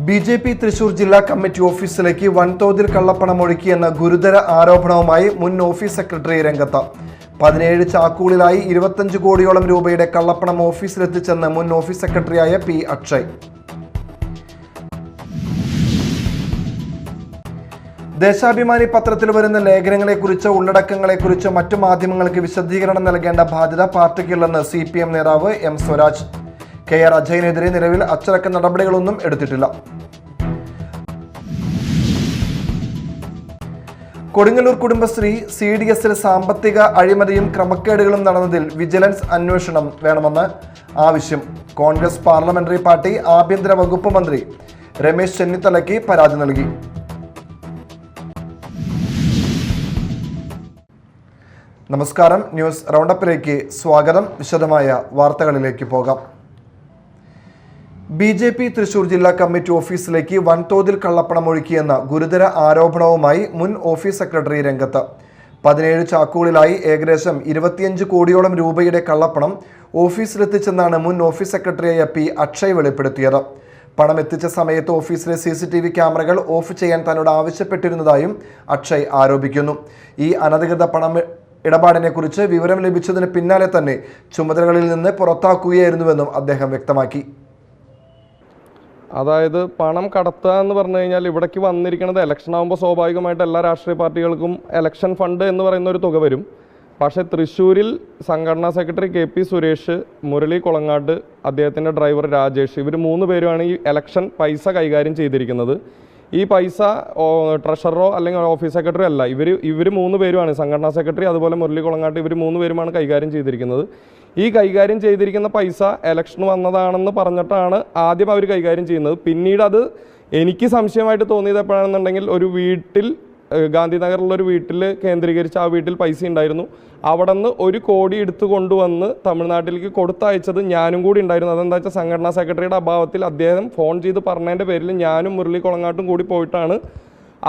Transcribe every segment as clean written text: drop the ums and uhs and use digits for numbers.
BJP. Thrissur ജില്ലാ committee ഓഫീസിലേക്ക് വൻതോതിൽ കള്ളപ്പണം ഒഴുക്കിയെന്ന ഗുരുതര ആരോപണവുമായി മുൻ ഓഫീസ് സെക്രട്ടറി രംഗത്ത്. 17 ചാക്കുകളിലായി 25 കോടിയോളം രൂപയുടെ കള്ളപ്പണം ഓഫീസിലെത്തിച്ചെന്ന് മുൻ ഓഫീസ് സെക്രട്ടറിയായ പി. അക്ഷയ്. ദേശാഭിമാനി പത്രത്തിൽ വരുന്ന ലേഖനങ്ങളെക്കുറിച്ചോ ഉള്ളടക്കങ്ങളെക്കുറിച്ചോ മറ്റു മാധ്യമങ്ങൾക്ക് വിശദീകരണം നൽകേണ്ട ബാധ്യത പാർട്ടിക്കുള്ളെന്ന് CPM നേതാവ് M. സ്വരാജ്. KR അജയനെതിരെ നിലവിൽ അച്ചടക്ക നടപടികളൊന്നും എടുത്തിട്ടില്ല. കൊടുങ്ങല്ലൂർ കുടുംബശ്രീ CDSൽ സാമ്പത്തിക അഴിമതിയും ക്രമക്കേടുകളും നടന്നതിൽ വിജിലൻസ് അന്വേഷണം വേണമെന്ന് ആവശ്യം കോൺഗ്രസ് പാർലമെന്ററി പാർട്ടി ആഭ്യന്തര വകുപ്പ് മന്ത്രി രമേശ് ചെന്നിത്തലയ്ക്ക് പരാതി നൽകി. നമസ്കാരം, ന്യൂസ് റൗണ്ടപ്പിലേക്ക് സ്വാഗതം. വിശദമായ വാർത്തകളിലേക്ക് പോകാം. ബി.ജെ.പി. തൃശൂർ ജില്ലാ കമ്മിറ്റി ഓഫീസിലേക്ക് വൻതോതിൽ കള്ളപ്പണം ഒഴുക്കിയെന്ന ഗുരുതര ആരോപണവുമായി മുൻ ഓഫീസ് സെക്രട്ടറി രംഗത്ത്. 17 ചാക്കുകളിലായി ഏകദേശം 25 കോടിയോളം രൂപയുടെ കള്ളപ്പണം ഓഫീസിലെത്തിച്ചെന്നാണ് മുൻ ഓഫീസ് സെക്രട്ടറിയായ പി. അക്ഷയ് വെളിപ്പെടുത്തിയത്. പണം എത്തിച്ച സമയത്ത് ഓഫീസിലെ CCTV ക്യാമറകൾ ഓഫ് ചെയ്യാൻ തന്നോട് ആവശ്യപ്പെട്ടിരുന്നതായും അക്ഷയ് ആരോപിക്കുന്നു. ഈ അനധികൃത പണം ഇടപാടിനെ കുറിച്ച് വിവരം ലഭിച്ചതിന് പിന്നാലെ തന്നെ ചുമതലകളിൽ നിന്ന് പുറത്താക്കുകയായിരുന്നുവെന്നും അദ്ദേഹം വ്യക്തമാക്കി. അതായത് പണം കടത്തുക എന്ന് പറഞ്ഞു കഴിഞ്ഞാൽ ഇവിടേക്ക് വന്നിരിക്കുന്നത് ഇലക്ഷൻ ആകുമ്പോൾ സ്വാഭാവികമായിട്ട് എല്ലാ രാഷ്ട്രീയ പാർട്ടികൾക്കും ഇലക്ഷൻ ഫണ്ട് എന്ന് പറയുന്ന ഒരു തുക വരും. പക്ഷേ തൃശ്ശൂരിൽ സംഘടനാ സെക്രട്ടറി KP സുരേഷ്, മുരളി കുളങ്ങാട്, അദ്ദേഹത്തിൻ്റെ ഡ്രൈവർ രാജേഷ്, ഇവർ 3 പേരുമാണ് ഈ ഇലക്ഷൻ പൈസ കൈകാര്യം ചെയ്തിരിക്കുന്നത്. ഈ പൈസ ട്രഷററോ അല്ലെങ്കിൽ ഓഫീസ് സെക്രട്ടറി അല്ല, ഇവർ 3 പേരുമാണ്, സംഘടനാ സെക്രട്ടറി അതുപോലെ മുരളി കുളങ്ങാട്ട്, ഇവർ 3 പേരുമാണ് കൈകാര്യം ചെയ്തിരിക്കുന്നത്. ഈ കൈകാര്യം ചെയ്തിരിക്കുന്ന പൈസ ഇലക്ഷന് വന്നതാണെന്ന് പറഞ്ഞിട്ടാണ് ആദ്യം അവർ കൈകാര്യം ചെയ്യുന്നത്. പിന്നീട് അത് എനിക്ക് സംശയമായിട്ട് തോന്നിയത് എപ്പോഴാണെന്നുണ്ടെങ്കിൽ ഒരു വീട്ടിൽ, ഗാന്ധിനഗറിലുള്ളൊരു വീട്ടിൽ കേന്ദ്രീകരിച്ച് ആ വീട്ടിൽ പൈസ ഉണ്ടായിരുന്നു. അവിടെ നിന്ന് 1 കോടി എടുത്തു കൊണ്ടുവന്ന് തമിഴ്നാട്ടിലേക്ക് കൊടുത്തയച്ചത് ഞാനും കൂടി ഉണ്ടായിരുന്നു. അതെന്താ വെച്ചാൽ സംഘടനാ സെക്രട്ടറിയുടെ അഭാവത്തിൽ അദ്ദേഹം ഫോൺ ചെയ്ത് പറഞ്ഞതിൻ്റെ പേരിൽ ഞാനും മുരളി കുളങ്ങാട്ടും കൂടി പോയിട്ടാണ്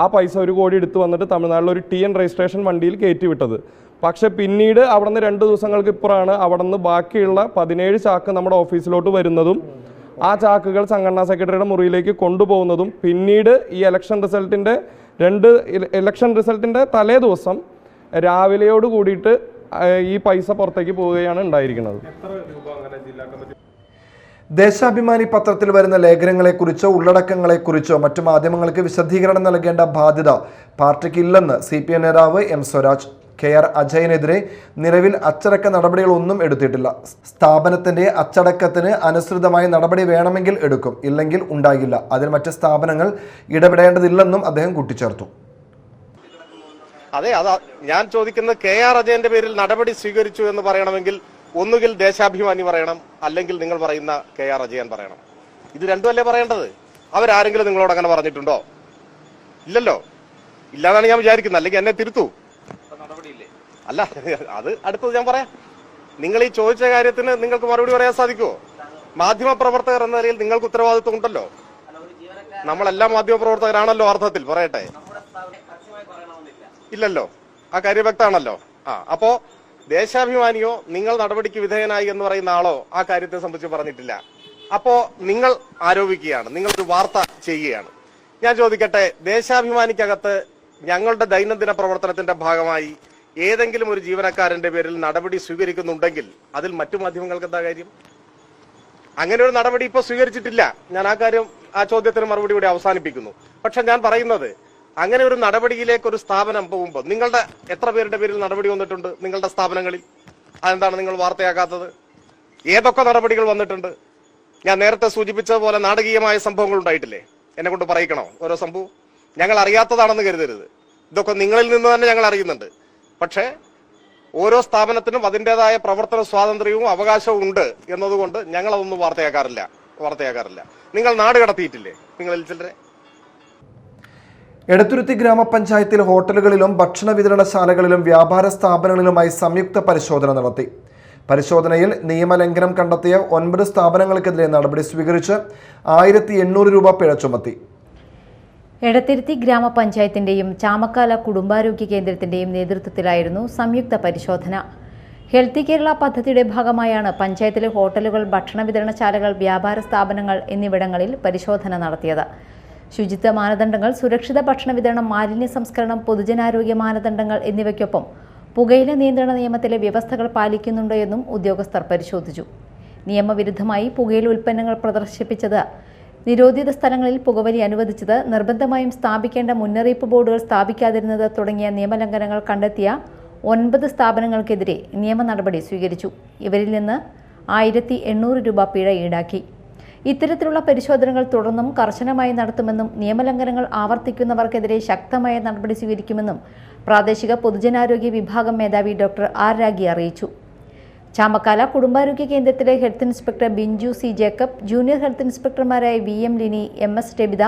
ആ പൈസ 1 കോടി എടുത്തു വന്നിട്ട് തമിഴ്നാട്ടിലൊരു TN രജിസ്ട്രേഷൻ വണ്ടിയിൽ കയറ്റി വിട്ടത്. പക്ഷേ പിന്നീട് അവിടെ നിന്ന് 2 ദിവസങ്ങൾക്ക് ഇപ്പുറമാണ് അവിടെ നിന്ന് ബാക്കിയുള്ള 17 ചാക്ക് നമ്മുടെ ഓഫീസിലോട്ട് വരുന്നതും ആ ചാക്കുകൾ സംഘടനാ സെക്രട്ടറിയുടെ മുറിയിലേക്ക് കൊണ്ടുപോകുന്നതും പിന്നീട് ഈ ഇലക്ഷൻ റിസൾട്ടിൻ്റെ തലേ ദിവസം രാവിലെയോട് കൂടിയിട്ട് ഈ പൈസ പുറത്തേക്ക് പോവുകയാണ് ഉണ്ടായിരിക്കുന്നത്. ദേശാഭിമാനി പത്രത്തിൽ വരുന്ന ലേഖനങ്ങളെക്കുറിച്ചോ ഉള്ളടക്കങ്ങളെക്കുറിച്ചോ മറ്റു മാധ്യമങ്ങൾക്ക് വിശദീകരണം നൽകേണ്ട ബാധ്യത പാർട്ടിക്കില്ലെന്ന് CPM നേതാവ് M. സ്വരാജ്. KR അജയനെതിരെ നിലവിൽ അച്ചടക്ക നടപടികളൊന്നും എടുത്തിട്ടില്ല. സ്ഥാപനത്തിന്റെ അച്ചടക്കത്തിന് അനുസൃതമായ നടപടി വേണമെങ്കിൽ എടുക്കും, ഇല്ലെങ്കിൽ ഉണ്ടാകില്ല. അതിൽ മറ്റ് സ്ഥാപനങ്ങൾ ഇടപെടേണ്ടതില്ലെന്നും അദ്ദേഹം കൂട്ടിച്ചേർത്തു. അതെ, ഞാൻ ചോദിക്കുന്നത് KR അജയന്റെ പേരിൽ നടപടി സ്വീകരിച്ചു എന്ന് പറയണമെങ്കിൽ ഒന്നുകിൽ ദേശാഭിമാനി പറയണം, അല്ലെങ്കിൽ നിങ്ങൾ പറയുന്ന KR അജയൻ പറയണം. ഇത് രണ്ടുമല്ലേ പറയേണ്ടത്? അവരാരെങ്കിലും നിങ്ങളോട് അങ്ങനെ പറഞ്ഞിട്ടുണ്ടോ? ഇല്ലല്ലോ. ഇല്ലാന്നാണ് ഞാൻ വിചാരിക്കുന്നത്, അല്ലെങ്കിൽ എന്നെ തിരുത്തൂ. അല്ല, അത് അടുത്തത് ഞാൻ പറയാം. നിങ്ങൾ ഈ ചോദിച്ച കാര്യത്തിന് നിങ്ങൾക്ക് മറുപടി പറയാൻ സാധിക്കുമോ? മാധ്യമ പ്രവർത്തകർ എന്ന നിലയിൽ നിങ്ങൾക്ക് ഉത്തരവാദിത്വം ഉണ്ടല്ലോ. നമ്മളെല്ലാം മാധ്യമ പ്രവർത്തകരാണല്ലോ അർത്ഥത്തിൽ, പറയട്ടെ. ഇല്ലല്ലോ, ആ കാര്യം വ്യക്തമാണല്ലോ. അപ്പോ ദേശാഭിമാനിയോ നിങ്ങൾ നടപടിക്ക് വിധേയനായി എന്ന് പറയുന്ന ആളോ ആ കാര്യത്തെ സംബന്ധിച്ച് പറഞ്ഞിട്ടില്ല. അപ്പോ നിങ്ങൾ ആരോപിക്കുകയാണ്, നിങ്ങളൊരു വാർത്ത ചെയ്യുകയാണ്. ഞാൻ ചോദിക്കട്ടെ, ദേശാഭിമാനിക്കകത്ത് ഞങ്ങളുടെ ദൈനംദിന പ്രവർത്തനത്തിന്റെ ഭാഗമായി ഏതെങ്കിലും ഒരു ജീവനക്കാരന്റെ പേരിൽ നടപടി സ്വീകരിക്കുന്നുണ്ടെങ്കിൽ അതിൽ മറ്റു മാധ്യമങ്ങൾക്ക് എന്താ കാര്യം? അങ്ങനെ ഒരു നടപടി ഇപ്പൊ സ്വീകരിച്ചിട്ടില്ല. ഞാൻ ആ ചോദ്യത്തിന് മറുപടി കൂടി അവസാനിപ്പിക്കുന്നു. പക്ഷെ ഞാൻ പറയുന്നത്, അങ്ങനെ ഒരു നടപടിയിലേക്ക് ഒരു സ്ഥാപനം പോകുമ്പോൾ നിങ്ങളുടെ എത്ര പേരുടെ പേരിൽ നടപടി വന്നിട്ടുണ്ട് നിങ്ങളുടെ സ്ഥാപനങ്ങളിൽ? അതെന്താണ് നിങ്ങൾ വാർത്തയാക്കാത്തത്? ഏതൊക്കെ നടപടികൾ വന്നിട്ടുണ്ട്? ഞാൻ നേരത്തെ സൂചിപ്പിച്ചതുപോലെ നാടകീയമായ സംഭവങ്ങൾ ഉണ്ടായിട്ടില്ലേ? എന്നെ കൊണ്ട് പറയിക്കണോ ഓരോ സംഭവം? ഞങ്ങൾ അറിയാത്തതാണെന്ന് കരുതരുത്. ഇതൊക്കെ നിങ്ങളിൽ നിന്ന് തന്നെ ഞങ്ങൾ അറിയുന്നുണ്ട്. പക്ഷേ ഓരോ സ്ഥാപനത്തിനും അതിൻ്റെതായ പ്രവർത്തന സ്വാതന്ത്ര്യവും അവകാശവും ഉണ്ട് എന്നതുകൊണ്ട് ഞങ്ങൾ അതൊന്നും വാർത്തയാക്കാറില്ല. നിങ്ങൾ നാട് കടത്തിയിട്ടില്ലേ നിങ്ങളിൽ ചിലരെ? എടത്തുരുത്തി ഗ്രാമപഞ്ചായത്തിൽ ഹോട്ടലുകളിലും ഭക്ഷണ വിതരണശാലകളിലും വ്യാപാര സ്ഥാപനങ്ങളിലുമായി സംയുക്ത പരിശോധന നടത്തി. പരിശോധനയിൽ നിയമലംഘനം കണ്ടെത്തിയ 9 സ്ഥാപനങ്ങൾക്കെതിരെ നടപടി സ്വീകരിച്ച് 1800 രൂപ പിഴ ചുമത്തി. എടത്തിരുത്തി ഗ്രാമപഞ്ചായത്തിന്റെയും ചാമക്കാല കുടുംബാരോഗ്യ കേന്ദ്രത്തിന്റെയും നേതൃത്വത്തിലായിരുന്നു സംയുക്ത പരിശോധന. ഹെൽത്തി കേരള പദ്ധതിയുടെ ഭാഗമായാണ് പഞ്ചായത്തിലെ ഹോട്ടലുകൾ, ഭക്ഷണ വിതരണശാലകൾ, വ്യാപാര സ്ഥാപനങ്ങൾ എന്നിവിടങ്ങളിൽ പരിശോധന നടത്തിയത്. ശുചിത്വ മാനദണ്ഡങ്ങൾ, സുരക്ഷിത ഭക്ഷണ വിതരണം, മാലിന്യ സംസ്കരണം, പൊതുജനാരോഗ്യ മാനദണ്ഡങ്ങൾ എന്നിവയ്ക്കൊപ്പം പുകയില നിയന്ത്രണ നിയമത്തിലെ വ്യവസ്ഥകൾ പാലിക്കുന്നുണ്ടോ എന്നും ഉദ്യോഗസ്ഥർ പരിശോധിച്ചു. നിയമവിരുദ്ധമായി പുകയില ഉൽപ്പന്നങ്ങൾ പ്രദർശിപ്പിച്ചത്, നിരോധിത സ്ഥലങ്ങളിൽ പുകവലി അനുവദിച്ചത്, നിർബന്ധമായും സ്ഥാപിക്കേണ്ട മുന്നറിയിപ്പ് ബോർഡുകൾ സ്ഥാപിക്കാതിരുന്നത് തുടങ്ങിയ നിയമലംഘനങ്ങൾ കണ്ടെത്തിയ 9 സ്ഥാപനങ്ങൾക്കെതിരെ നിയമ നടപടി സ്വീകരിച്ചു. ഇവരിൽ നിന്ന് 1800 രൂപ പിഴ ഈടാക്കി. ഇത്തരത്തിലുള്ള പരിശോധനകൾ തുടർന്നും കർശനമായി നടത്തുമെന്നും നിയമലംഘനങ്ങൾ ആവർത്തിക്കുന്നവർക്കെതിരെ ശക്തമായ നടപടി സ്വീകരിക്കുമെന്നും പ്രാദേശിക പൊതുജനാരോഗ്യ വിഭാഗം മേധാവി ഡോക്ടർ ആർ രാഗി അറിയിച്ചു. ചാമക്കാല കുടുംബാരോഗ്യ കേന്ദ്രത്തിലെ health inspector Binchu C Jacob, junior health ഇൻസ്പെക്ടർമാരായ VM Lini, MS Rabitha,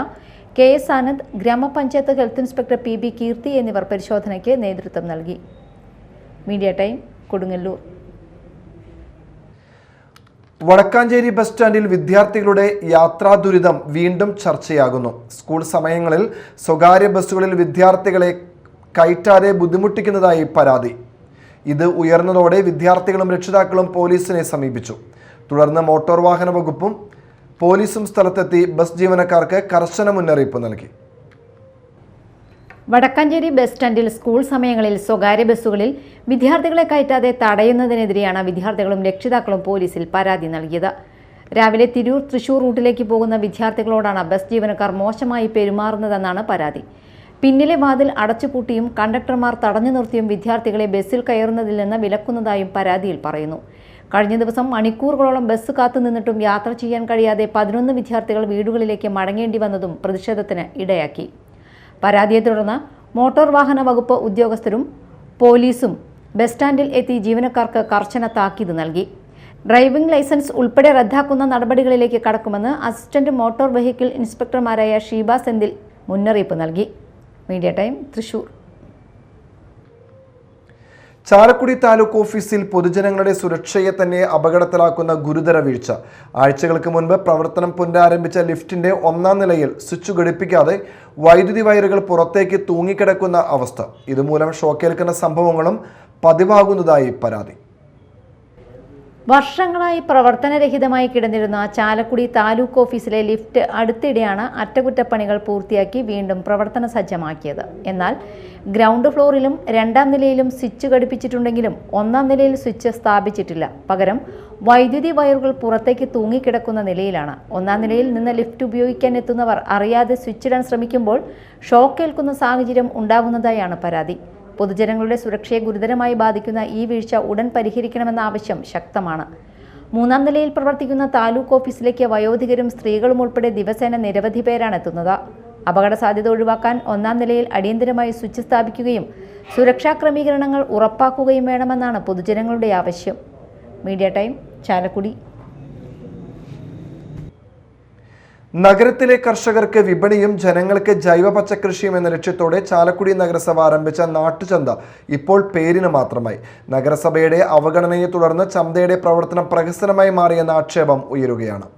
KS Anand, ഗ്രാമപഞ്ചായത്ത് ഹെൽത്ത് ഇൻസ്പെക്ടർ PB കീർത്തി എന്നിവർ പരിശോധനയ്ക്ക് നേതൃത്വം നൽകി. Media time, Kodungallur. Vadakkanchery bus സ്റ്റാൻഡിൽ വിദ്യാർത്ഥികളുടെ യാത്രാ ദുരിതം വീണ്ടും ചർച്ചയാകുന്നു. സ്കൂൾ സമയങ്ങളിൽ സ്വകാര്യ ബസ്സുകളിൽ വിദ്യാർത്ഥികളെ കയറ്റാതെ ബുദ്ധിമുട്ടിക്കുന്നതായി പരാതി. ഇത് ഉയർന്നതോടെ വിദ്യാർത്ഥികളും രക്ഷിതാക്കളും പോലീസിനെ സമീപിച്ചു. തുടർന്ന് മോട്ടോർ വാഹന വകുപ്പും പോലീസും സ്ഥലത്തെത്തി ബസ് ജീവനക്കാർക്ക് കർശന മുന്നറിയിപ്പ് നൽകി. വടക്കാഞ്ചേരി ബസ് സ്റ്റാൻഡിൽ സ്കൂൾ സമയങ്ങളിൽ സ്വകാര്യ ബസ്സുകളിൽ വിദ്യാർത്ഥികളെ കയറ്റാതെ തടയുന്നതിനെതിരെയാണ് വിദ്യാർത്ഥികളും രക്ഷിതാക്കളും പോലീസിൽ പരാതി നൽകിയത്. രാവിലെ തിരൂർ തൃശൂർ റൂട്ടിലേക്ക് പോകുന്ന വിദ്യാർത്ഥികളോടാണ് ബസ് ജീവനക്കാർ മോശമായി പെരുമാറുന്നതെന്നാണ് പരാതി. പിന്നിലെ വാതിൽ അടച്ചുപൂട്ടിയും കണ്ടക്ടർമാർ തടഞ്ഞു നിർത്തിയും വിദ്യാർത്ഥികളെ ബസ്സിൽ കയറുന്നതിൽ നിന്ന് വിലക്കുന്നതായും പരാതിയിൽ പറയുന്നു. കഴിഞ്ഞ ദിവസം മണിക്കൂറുകളോളം ബസ് കാത്തുനിന്നിട്ടും യാത്ര ചെയ്യാൻ കഴിയാതെ 11 വിദ്യാർത്ഥികൾ വീടുകളിലേക്ക് മടങ്ങേണ്ടി വന്നതും പ്രതിഷേധത്തിന് ഇടയാക്കി. പരാതിയെ തുടർന്ന് മോട്ടോർ വാഹന വകുപ്പ് ഉദ്യോഗസ്ഥരും പോലീസും ബസ് സ്റ്റാൻഡിൽ എത്തി ജീവനക്കാർക്ക് കർശന താക്കീത് നൽകി. ഡ്രൈവിംഗ് ലൈസൻസ് ഉൾപ്പെടെ റദ്ദാക്കുന്ന നടപടികളിലേക്ക് കടക്കുമെന്ന് അസിസ്റ്റന്റ് മോട്ടോർ വെഹിക്കിൾ ഇൻസ്പെക്ടർമാരായ ഷീബ സെന്തിൽ മുന്നറിയിപ്പ് നൽകി. Media time, Thrissur. ചാലക്കുടി താലൂക്ക് ഓഫീസിൽ പൊതുജനങ്ങളുടെ സുരക്ഷയെ തന്നെ അപകടത്തിലാക്കുന്ന ഗുരുതര വീഴ്ച. ആഴ്ചകൾക്ക് മുൻപ് പ്രവർത്തനം പുനരാരംഭിച്ച ലിഫ്റ്റിന്റെ 1-ാം നിലയിൽ സ്വിച്ച് ഘടിപ്പിക്കാതെ വൈദ്യുതി വയറുകൾ പുറത്തേക്ക് തൂങ്ങിക്കിടക്കുന്ന അവസ്ഥ. ഇതുമൂലം ഷോക്കേൽക്കുന്ന സംഭവങ്ങളും പതിവാകുന്നതായി പരാതി. വർഷങ്ങളായി പ്രവർത്തനരഹിതമായി കിടന്നിരുന്ന ചാലക്കുടി താലൂക്ക് ഓഫീസിലെ ലിഫ്റ്റ് അടുത്തിടെയാണ് അറ്റകുറ്റപ്പണികൾ പൂർത്തിയാക്കി വീണ്ടും പ്രവർത്തന സജ്ജമാക്കിയത്. എന്നാൽ ഗ്രൗണ്ട് ഫ്ലോറിലും 2-ാം നിലയിലും സ്വിച്ച് ഘടിപ്പിച്ചിട്ടുണ്ടെങ്കിലും 1-ാം നിലയിൽ സ്വിച്ച് സ്ഥാപിച്ചിട്ടില്ല. പകരം വൈദ്യുതി വയറുകൾ പുറത്തേക്ക് തൂങ്ങിക്കിടക്കുന്ന നിലയിലാണ്. 1-ാം നിലയിൽ നിന്ന് ലിഫ്റ്റ് ഉപയോഗിക്കാൻ എത്തുന്നവർ അറിയാതെ സ്വിച്ചിടാൻ ശ്രമിക്കുമ്പോൾ ഷോക്കേൽക്കുന്ന സാഹചര്യം ഉണ്ടാകുന്നതായാണ് പരാതി. പൊതുജനങ്ങളുടെ സുരക്ഷയെ ഗുരുതരമായി ബാധിക്കുന്ന ഈ വീഴ്ച ഉടൻ പരിഹരിക്കണമെന്ന ആവശ്യം ശക്തമാണ്. 3-ാം നിലയിൽ പ്രവർത്തിക്കുന്ന താലൂക്ക് ഓഫീസിലേക്ക് വയോധികരും സ്ത്രീകളും ഉൾപ്പെടെ ദിവസേന നിരവധി പേരാണ് എത്തുന്നത്. അപകട സാധ്യത ഒഴിവാക്കാൻ 1-ാം നിലയിൽ അടിയന്തരമായി സ്വിച്ച് സ്ഥാപിക്കുകയും സുരക്ഷാ ക്രമീകരണങ്ങൾ ഉറപ്പാക്കുകയും വേണമെന്നാണ് പൊതുജനങ്ങളുടെ ആവശ്യം. Media time, Chalakudy. നഗരത്തിലെ കർഷകർക്ക് വിപണിയും ജനങ്ങൾക്ക് ജൈവ പച്ചക്കൃഷിയും എന്ന ലക്ഷ്യത്തോടെ ചാലക്കുടി നഗരസഭ ആരംഭിച്ച നാട്ടുചന്ത ഇപ്പോൾ പേരിന് മാത്രമായി. നഗരസഭയുടെ അവഗണനയെ തുടർന്ന് ചന്തയുടെ പ്രവർത്തനം പ്രഹസനമായി മാറിയെന്ന ആക്ഷേപം ഉയരുകയാണ്.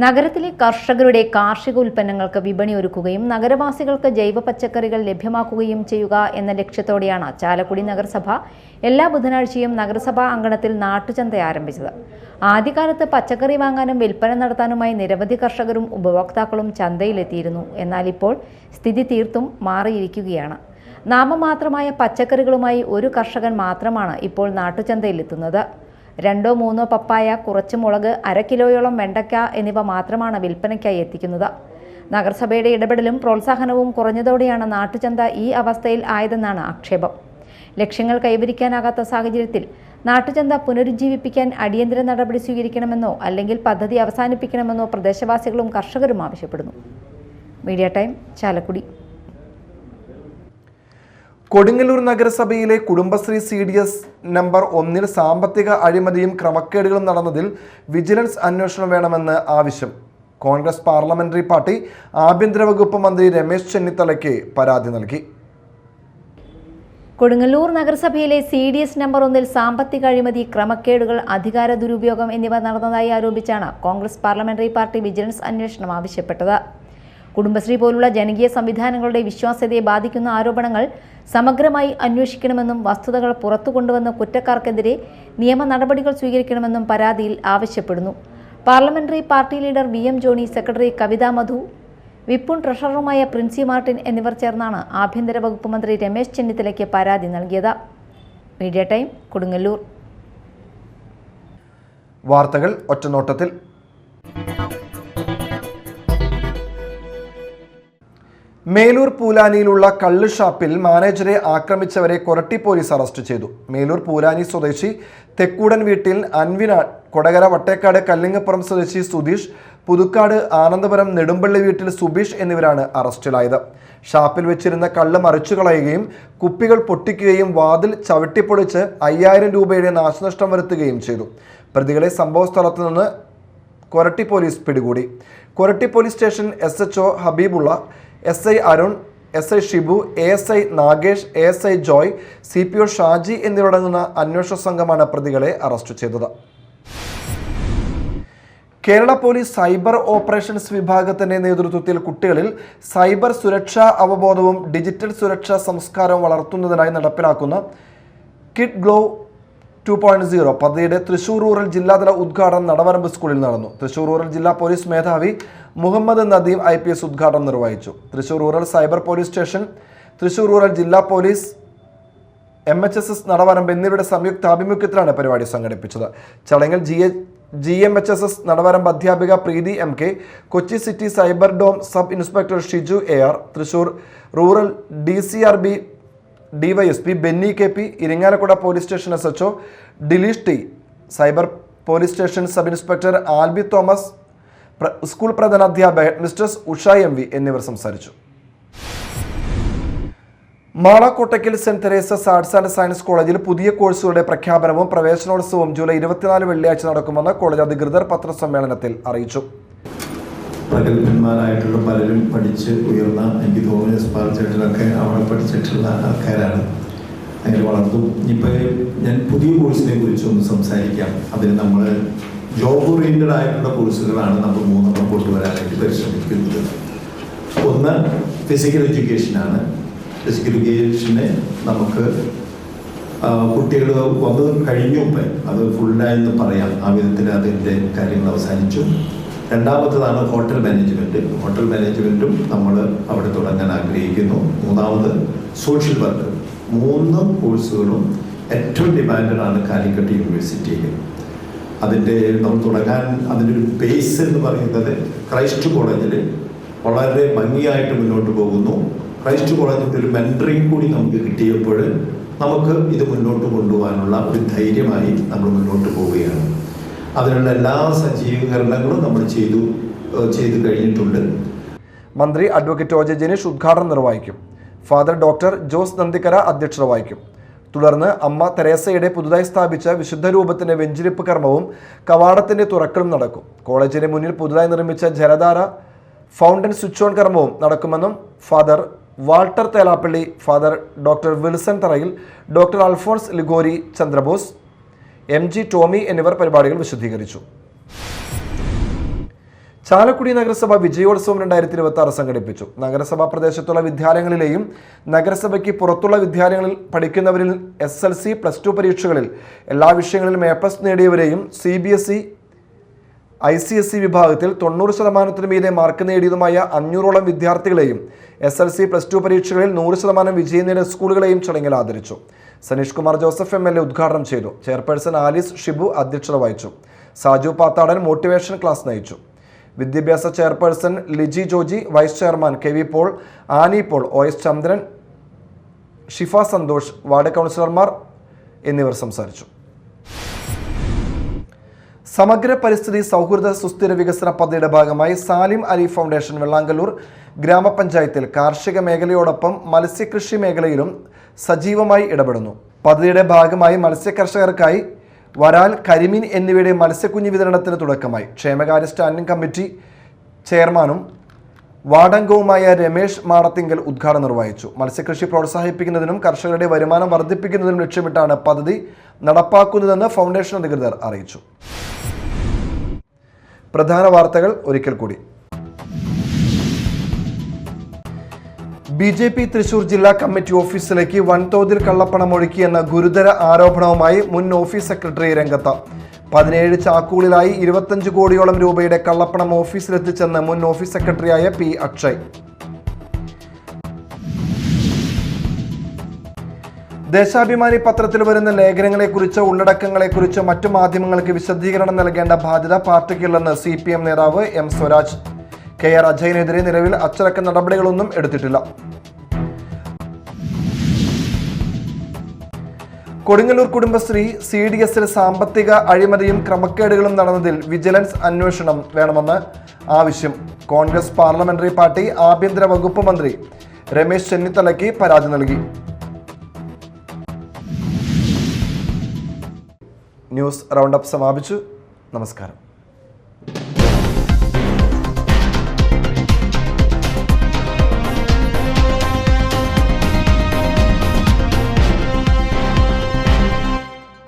നഗരത്തിലെ കർഷകരുടെ കാർഷിക ഉൽപ്പന്നങ്ങൾക്ക് വിപണി ഒരുക്കുകയും നഗരവാസികൾക്ക് ജൈവ പച്ചക്കറികൾ ലഭ്യമാക്കുകയും ചെയ്യുക എന്ന ലക്ഷ്യത്തോടെയാണ് ചാലക്കുടി നഗരസഭ എല്ലാ ബുധനാഴ്ചയും നഗരസഭാ അങ്കണത്തിൽ നാട്ടുചന്ത ആരംഭിച്ചത്. ആദ്യകാലത്ത് പച്ചക്കറി വാങ്ങാനും വിൽപ്പന നടത്താനുമായി നിരവധി കർഷകരും ഉപഭോക്താക്കളും ചന്തയിലെത്തിയിരുന്നു. എന്നാൽ ഇപ്പോൾ സ്ഥിതി തീർത്തും മാറിയിരിക്കുകയാണ്. നാമമാത്രമായ പച്ചക്കറികളുമായി ഒരു കർഷകൻ മാത്രമാണ് ഇപ്പോൾ നാട്ടുചന്തയിലെത്തുന്നത്. 2-3 പപ്പായ, കുറച്ച് മുളക്, 1/2 കിലോയോളം വെണ്ടയ്ക്ക എന്നിവ മാത്രമാണ് വിൽപ്പനയ്ക്കായി എത്തിക്കുന്നത്. നഗരസഭയുടെ ഇടപെടലും പ്രോത്സാഹനവും കുറഞ്ഞതോടെയാണ് നാട്ടുചന്ത ഈ അവസ്ഥയിൽ ആയതെന്നാണ് ആക്ഷേപം. ലക്ഷ്യങ്ങൾ കൈവരിക്കാനാകാത്ത സാഹചര്യത്തിൽ നാട്ടുചന്ത പുനരുജ്ജീവിപ്പിക്കാൻ അടിയന്തര നടപടി സ്വീകരിക്കണമെന്നോ അല്ലെങ്കിൽ പദ്ധതി അവസാനിപ്പിക്കണമെന്നോ പ്രദേശവാസികളും കർഷകരും ആവശ്യപ്പെടുന്നു. Media time, Chalakudy. കൊടുങ്ങല്ലൂർ നഗരസഭയിലെ കുടുംബശ്രീ CDS നമ്പർ 1 സാമ്പത്തിക അഴിമതിയും ക്രമക്കേടുകളും നടന്നതിൽ വിജിലൻസ് അന്വേഷണം വേണമെന്ന് ആവശ്യം. കോൺഗ്രസ് പാർലമെന്ററി പാർട്ടി ആഭ്യന്തര വകുപ്പ് മന്ത്രി രമേശ് ചെന്നിത്തലയ്ക്ക് പരാതി നൽകി. കൊടുങ്ങല്ലൂർ നഗരസഭയിലെ CDS നമ്പർ 1 സാമ്പത്തിക അഴിമതി, ക്രമക്കേടുകൾ, അധികാര ദുരുപയോഗം എന്നിവ നടന്നതായി ആരോപിച്ചാണ് കോൺഗ്രസ് പാർലമെന്ററി പാർട്ടി വിജിലൻസ് അന്വേഷണം ആവശ്യപ്പെട്ടത്. കുടുംബശ്രീ പോലുള്ള ജനകീയ സംവിധാനങ്ങളുടെ വിശ്വാസ്യതയെ ബാധിക്കുന്ന ആരോപണങ്ങൾ സമഗ്രമായി അന്വേഷിക്കണമെന്നും വസ്തുതകൾ പുറത്തു കൊണ്ടുവന്ന കുറ്റക്കാർക്കെതിരെ നിയമ നടപടികൾ സ്വീകരിക്കണമെന്നും പരാതിയിൽ ആവശ്യപ്പെടുന്നു. Parliamentary party leader VM Johny, secretary Kavitha Madhu, വിപ്പുൺ ട്രഷററുമായ പ്രിൻസി മാർട്ടിൻ എന്നിവർ ചേർന്നാണ് ആഭ്യന്തര വകുപ്പ് മന്ത്രി രമേശ് ചെന്നിത്തലയ്ക്ക് പരാതി നൽകിയത്. Media time, Kodungallur. വാർത്തകൾ ഒറ്റനോട്ടത്തിൽ. മേലൂർ പൂലാനിയിലുള്ള കള്ള് ഷാപ്പിൽ മാനേജരെ ആക്രമിച്ചവരെ കൊരട്ടി പോലീസ് അറസ്റ്റ് ചെയ്തു. മേലൂർ പൂലാനി സ്വദേശി തെക്കൂടൻ വീട്ടിൽ അൻവിന, കൊടകര വട്ടേക്കാട് കല്ലിങ്ങപ്പുറം സ്വദേശി സുധീഷ്, പുതുക്കാട് ആനന്ദപുരം നെടുമ്പള്ളി വീട്ടിൽ സുബീഷ് എന്നിവരാണ് അറസ്റ്റിലായത്. ഷാപ്പിൽ വെച്ചിരുന്ന കള്ള് മറിച്ചു കളയുകയും കുപ്പികൾ പൊട്ടിക്കുകയും വാതിൽ ചവിട്ടിപ്പൊളിച്ച് 5000 രൂപയുടെ നാശനഷ്ടം വരുത്തുകയും ചെയ്തു. പ്രതികളെ സംഭവ സ്ഥലത്ത് നിന്ന് കൊരട്ടി പോലീസ് പിടികൂടി. കൊരട്ടി പോലീസ് സ്റ്റേഷൻ SHO ഹബീബുള്ള, SI Arun, SI Shibu, ASI Nagesh, ASI Joy, CPO Shaji എന്നിവരടങ്ങുന്ന അന്വേഷണ സംഘമാണ് പ്രതികളെ അറസ്റ്റ് ചെയ്തത്. കേരള പോലീസ് സൈബർ ഓപ്പറേഷൻസ് വിഭാഗത്തിന്റെ നേതൃത്വത്തിൽ കുട്ടികളിൽ സൈബർ സുരക്ഷാ അവബോധവും ഡിജിറ്റൽ സുരക്ഷാ സംസ്കാരവും വളർത്തുന്നതിനായി നടപ്പിലാക്കുന്ന കിഡ് ഗ്ലോ 2.0 പദ്ധതിയുടെ തൃശൂർ റൂറൽ ജില്ലാതല ഉദ്ഘാടനം നടവരമ്പ് സ്കൂളിൽ നടന്നു. തൃശൂർ റൂറൽ ജില്ലാ പോലീസ് മേധാവി മുഹമ്മദ് നദീം IPS ഉദ്ഘാടനം നിർവഹിച്ചു. Thrissur rural cyber police station, Thrissur rural ജില്ലാ പോലീസ്, MHSS നടവരമ്പ് എന്നിവരുടെ സംയുക്താഭിമുഖ്യത്തിലാണ് പരിപാടി സംഘടിപ്പിച്ചത്. ചടങ്ങിൽ GMHSS നടവരമ്പ് അധ്യാപിക Preethi MK, Kochi city cyber dome sub inspector Shiju AR, Thrissur rural DCRB DYSP Benny KP, Irinjalakuda police station SHO Dileesh T, cyber police station sub inspector Alby Thomas, school പ്രധാനാധ്യാപക മിസ്റ്റേഴ്സ് ഉഷ MV എന്നിവർ സംസാരിച്ചു. മാളക്കോട്ടയ്ക്കൽ saint Theresa's arts and science കോളേജിൽ പുതിയ കോഴ്സുകളുടെ പ്രഖ്യാപനവും പ്രവേശനോത്സവവും ജൂലൈ 24 വെള്ളിയാഴ്ച നടക്കുമെന്ന് കോളേജ് അധികൃതർ പത്രസമ്മേളനത്തിൽ അറിയിച്ചു. പ്രഗത്ഭന്മാരായിട്ടുള്ള പലരും പഠിച്ച് ഉയർന്ന, എനിക്ക് തോന്നുന്നു എസ്പാൽ ചേട്ടനൊക്കെ അവിടെ പഠിച്ചിട്ടുള്ള ആൾക്കാരാണ്. അങ്ങനെ വളർന്നു. ഇനിയിപ്പോൾ ഞാൻ പുതിയ കോഴ്സിനെ കുറിച്ച് ഒന്ന് സംസാരിക്കാം. അതിന് നമ്മൾ ജോബ് ഓറിയൻറ്റഡ് ആയിട്ടുള്ള കോഴ്സുകളാണ് നമ്മൾ 3 കൊണ്ടുവരാനായിട്ട് പരിശ്രമിക്കുന്നത്. ഒന്ന് ഫിസിക്കൽ എഡ്യൂക്കേഷനാണ്. ഫിസിക്കൽ എഡ്യൂക്കേഷനെ നമുക്ക് കുട്ടികൾ വന്ന് കഴിഞ്ഞു, അത് ഫുള്ളായെന്ന് പറയാം. ആ വിധത്തിൽ അതിൻ്റെ കാര്യങ്ങൾ അവസാനിച്ചു. രണ്ടാമത്തതാണ് ഹോട്ടൽ മാനേജ്മെൻറ്റ്. ഹോട്ടൽ മാനേജ്മെൻറ്റും നമ്മൾ അവിടെ തുടങ്ങാൻ ആഗ്രഹിക്കുന്നു. മൂന്നാമത് സോഷ്യൽ വർക്ക്. 3 കോഴ്സുകളും ഏറ്റവും ഡിമാൻഡാണ് കാലിക്കറ്റ് യൂണിവേഴ്സിറ്റിയിൽ. അതിൻ്റെ നമ്മൾ തുടങ്ങാൻ അതിൻ്റെ ഒരു ബേസ് എന്ന് പറയുന്നത് ക്രൈസ്റ്റ് കോളേജിൽ വളരെ ഭംഗിയായിട്ട് മുന്നോട്ട് പോകുന്നു. ക്രൈസ്റ്റ് കോളേജിൻ്റെ ഒരു മെൻറ്ററിങ് കൂടി നമുക്ക് കിട്ടിയപ്പോൾ നമുക്ക് ഇത് മുന്നോട്ട് കൊണ്ടുപോകാനുള്ള ഒരു ധൈര്യമായി നമ്മൾ മുന്നോട്ട് പോവുകയാണ്. അതിനുള്ള എല്ലാ സജ്ജീകരണങ്ങളും നമ്മൾ ചെയ്തു കഴിഞ്ഞിട്ടുണ്ട്. മന്ത്രി അഡ്വക്കേറ്റ് OJ ജനീഷ് ഉദ്ഘാടനം നിർവഹിക്കും. ഫാദർ ഡോക്ടർ ജോസ് നന്ദിക്കര അധ്യക്ഷത വഹിക്കും. തുടർന്ന് അമ്മ തെരേസയുടെ പുതുതായി സ്ഥാപിച്ച വിശുദ്ധ രൂപത്തിന്റെ വെഞ്ചിരിപ്പ് കർമ്മവും കവാടത്തിന്റെ തുറക്കലും നടക്കും. കോളേജിന് മുന്നിൽ പുതുതായി നിർമ്മിച്ച ജലധാര ഫൗണ്ടൻ സ്വിച്ച് ഓൺ കർമ്മവും നടക്കുമെന്നും father Walter Thelappally, father doctor Wilson Tharayil, doctor Alphonse Ligori Chandrabose, MG Tomy എന്നിവർ പരിപാടികൾ വിശദീകരിച്ചു. ചാലക്കുടി നഗരസഭ വിജയോത്സവം 2026 സംഘടിപ്പിച്ചു. നഗരസഭാ പ്രദേശത്തുള്ള വിദ്യാലയങ്ങളിലെയും നഗരസഭയ്ക്ക് പുറത്തുള്ള വിദ്യാലയങ്ങളിൽ പഠിക്കുന്നവരിൽ SLC, +2 പരീക്ഷകളിൽ എല്ലാ വിഷയങ്ങളിലും A+ നേടിയവരെയും CBSE, ICSE വിഭാഗത്തിൽ 90% മീതെ മാർക്ക് നേടിയതുമായ 500ഓളം വിദ്യാർത്ഥികളെയും SLC, +2 പരീക്ഷകളിൽ 100% വിജയം നേടിയ സ്കൂളുകളെയും ചടങ്ങിൽ ആദരിച്ചു. സനീഷ് കുമാർ ജോസഫ് MLA ഉദ്ഘാടനം ചെയ്തു. ചെയർപേഴ്സൺ ആലിസ് ഷിബു അധ്യക്ഷത വഹിച്ചു. സാജു പാത്താടൻ മോട്ടിവേഷൻ ക്ലാസ് നയിച്ചു. വിദ്യാഭ്യാസ chairperson Liji Joji, vice chairman KV Paul, Annie Paul, OS Chandran, Shifa Santhosh, ward കൗൺസിലർമാർ എന്നിവർ സംസാരിച്ചു. സമഗ്ര പരിസ്ഥിതി സൗഹൃദ സുസ്ഥിര വികസന പദ്ധതിയുടെ ഭാഗമായി സാലിം അലി ഫൗണ്ടേഷൻ വെള്ളാങ്കല്ലൂർ ഗ്രാമപഞ്ചായത്തിൽ കാർഷിക മേഖലയോടൊപ്പം മത്സ്യകൃഷി മേഖലയിലും സജീവമായി ഇടപെടുന്നു. പദ്ധതിയുടെ ഭാഗമായി മത്സ്യകർഷകർക്കായി വരാൽ, കരിമീൻ എന്നിവയുടെ മത്സ്യക്കുഞ്ഞ് വിതരണത്തിന് തുടക്കമായി. ക്ഷേമകാര്യ സ്റ്റാൻഡിംഗ് കമ്മിറ്റി ചെയർമാനും വാർഡംഗവുമായ രമേശ് മാടത്തിങ്കൽ ഉദ്ഘാടനം നിർവഹിച്ചു. മത്സ്യകൃഷി പ്രോത്സാഹിപ്പിക്കുന്നതിനും കർഷകരുടെ വരുമാനം വർദ്ധിപ്പിക്കുന്നതിനും ലക്ഷ്യമിട്ടാണ് പദ്ധതി നടപ്പാക്കുന്നതെന്ന് ഫൗണ്ടേഷൻ അധികൃതർ അറിയിച്ചു. പ്രധാന വാർത്തകൾ ഒരിക്കൽ കൂടി. BJP തൃശൂർ ജില്ലാ കമ്മിറ്റി ഓഫീസിലേക്ക് വൻതോതിൽ കള്ളപ്പണം ഒഴുക്കിയെന്ന ഗുരുതര ആരോപണവുമായി മുൻ ഓഫീസ് സെക്രട്ടറി രംഗത്ത്. 17 ചാക്കുകളിലായി 25 കോടിയോളം രൂപയുടെ കള്ളപ്പണം ഓഫീസിലെത്തിച്ചെന്ന് മുൻ ഓഫീസ് സെക്രട്ടറിയായ P. അക്ഷയ്. ദേശാഭിമാനി പത്രത്തിൽ വരുന്ന ലേഖനങ്ങളെക്കുറിച്ച് ഉള്ളടക്കങ്ങളെക്കുറിച്ച് മറ്റു മാധ്യമങ്ങൾക്ക് വിശദീകരണം നൽകേണ്ട ബാധ്യത പാർട്ടിക്കുള്ളെന്ന് CPM നേതാവ് M. സ്വരാജ്. KR അജയനെതിരെ നിലവിൽ അച്ചടക്ക നടപടികളൊന്നും എടുത്തിട്ടില്ല. കൊടുങ്ങല്ലൂർ കുടുംബശ്രീ CDSൽ സാമ്പത്തിക അഴിമതിയും ക്രമക്കേടുകളും നടന്നതിൽ വിജിലൻസ് അന്വേഷണം വേണമെന്ന് ആവശ്യം കോൺഗ്രസ് പാർലമെന്ററി പാർട്ടി ആഭ്യന്തര വകുപ്പ് മന്ത്രി രമേശ് ചെന്നിത്തലയ്ക്ക് പരാതി നൽകി. ന്യൂസ് റൗണ്ടപ്പ് സമാപിച്ചു. നമസ്കാരം.